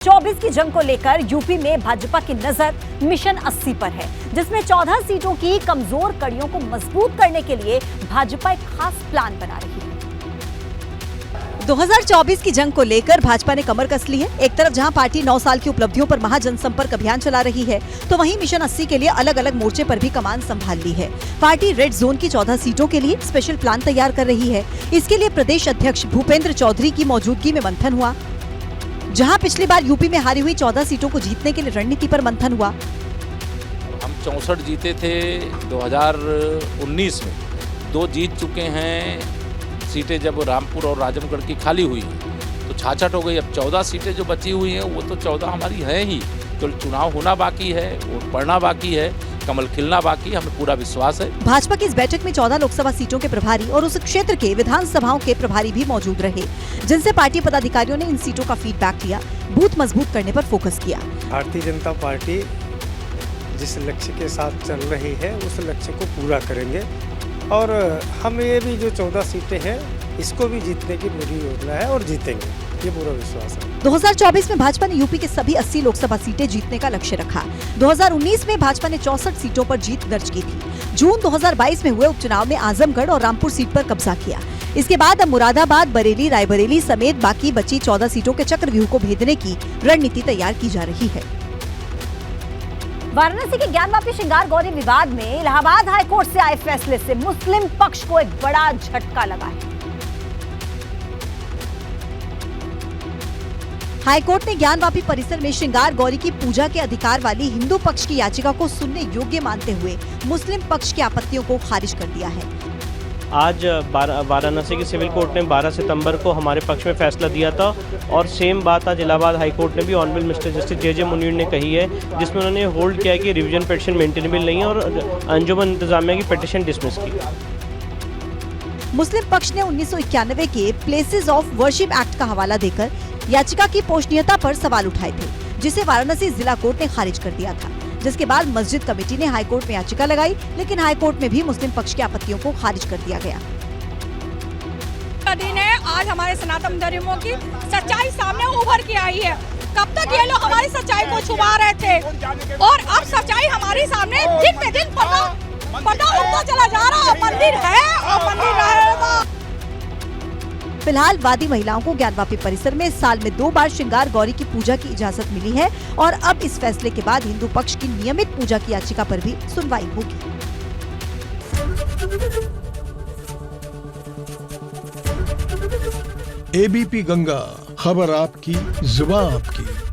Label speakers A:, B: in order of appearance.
A: 24 की जंग को लेकर यूपी में भाजपा की नजर मिशन 80 पर है, जिसमें 14 सीटों की कमजोर कड़ियों को मजबूत करने के लिए भाजपा एक खास प्लान बना रही है। 2024 की जंग को लेकर भाजपा ने कमर कस ली है। एक तरफ जहां पार्टी 9 साल की उपलब्धियों पर महाजनसंपर्क अभियान चला रही है, तो वहीं मिशन 80 के लिए अलग अलग मोर्चे पर भी कमान संभाल ली है। पार्टी रेड जोन की 14 सीटों के लिए स्पेशल प्लान तैयार कर रही है। इसके लिए प्रदेश अध्यक्ष भूपेंद्र चौधरी की मौजूदगी में मंथन हुआ। जहां पिछली बार यूपी में हारी हुई 14 सीटों को जीतने के लिए रणनीति पर मंथन हुआ।
B: हम 64 जीते थे 2019 में, 2 जीत चुके हैं सीटें जब रामपुर और आजमगढ़ की खाली हुई तो 66 हो गई। अब 14 सीटें जो बची हुई हैं वो तो 14 हमारी हैं ही, तो चुनाव होना बाकी है, वोट पड़ना बाकी है, कमल खिलना बाकी, हमें पूरा विश्वास है।
A: भाजपा की इस बैठक में 14 लोकसभा सीटों के प्रभारी और उस क्षेत्र के विधानसभाओं के प्रभारी भी मौजूद रहे, जिनसे पार्टी पदाधिकारियों ने इन सीटों का फीडबैक लिया, बूथ मजबूत करने पर फोकस किया।
C: भारतीय जनता पार्टी जिस लक्ष्य के साथ चल रही है उस लक्ष्य को पूरा करेंगे और हम ये भी जो 14 सीटें हैं इसको भी जीतने की पूरी योजना है और जीतेंगे, ये पूरा विश्वास है।
A: 2024 में भाजपा ने यूपी के सभी 80 लोकसभा सीटें जीतने का लक्ष्य रखा। 2019 में भाजपा ने 64 सीटों पर जीत दर्ज की थी। जून 2022 में हुए उपचुनाव में आजमगढ़ और रामपुर सीट पर कब्जा किया। इसके बाद अब मुरादाबाद, बरेली, रायबरेली समेत बाकी बची 14 सीटों के चक्रव्यूह को भेदने की रणनीति तैयार की जा रही है। वाराणसी के ज्ञानवापी श्रृंगार गौरी विवाद में इलाहाबाद हाईकोर्ट से आए फैसले से मुस्लिम पक्ष को एक बड़ा झटका लगा है। हाईकोर्ट ने ज्ञानवापी परिसर में श्रृंगार गौरी की पूजा के अधिकार वाली हिंदू पक्ष की याचिका को सुनने योग्य मानते हुए मुस्लिम पक्ष की आपत्तियों को खारिज कर दिया है।
D: आज वाराणसी की सिविल कोर्ट ने 12 सितंबर को हमारे पक्ष में फैसला दिया था और सेम बात आज इलाहाबाद हाई कोर्ट ने भी honourable mister justice J Munir ने कही है, जिसमें उन्होंने होल्ड किया कि रिवीजन पिटीशन मेंटेनेबल नहीं है और अंजुमन इंतजामिया की पिटीशन डिसमिस की।
A: मुस्लिम पक्ष ने 1991 के प्लेसेस ऑफ वर्शिप एक्ट का हवाला देकर याचिका की पोषणीयता पर सवाल उठाए थे, जिसे वाराणसी जिला कोर्ट ने खारिज कर दिया था। जिसके बाद मस्जिद कमेटी ने हाईकोर्ट में याचिका लगाई, लेकिन हाईकोर्ट में भी मुस्लिम पक्ष की आपत्तियों को खारिज कर दिया गया।
E: दिन है, आज हमारे सनातन धर्मों की सच्चाई सामने उभर के आई है। कब तक ये लोग हमारी सच्चाई को छुपा रहे थे और अब सच्चाई हमारे सामने दिन पे दिन पर्दा उठता चला जा रहा। मंदिर है और मंदिर रहेगा।
A: फिलहाल वादी महिलाओं को ज्ञानवापी परिसर में साल में 2 बार श्रृंगार गौरी की पूजा की इजाजत मिली है और अब इस फैसले के बाद हिंदू पक्ष की नियमित पूजा की याचिका पर भी सुनवाई होगी।
F: एबीपी गंगा, खबर आपकी, जुबान आपकी।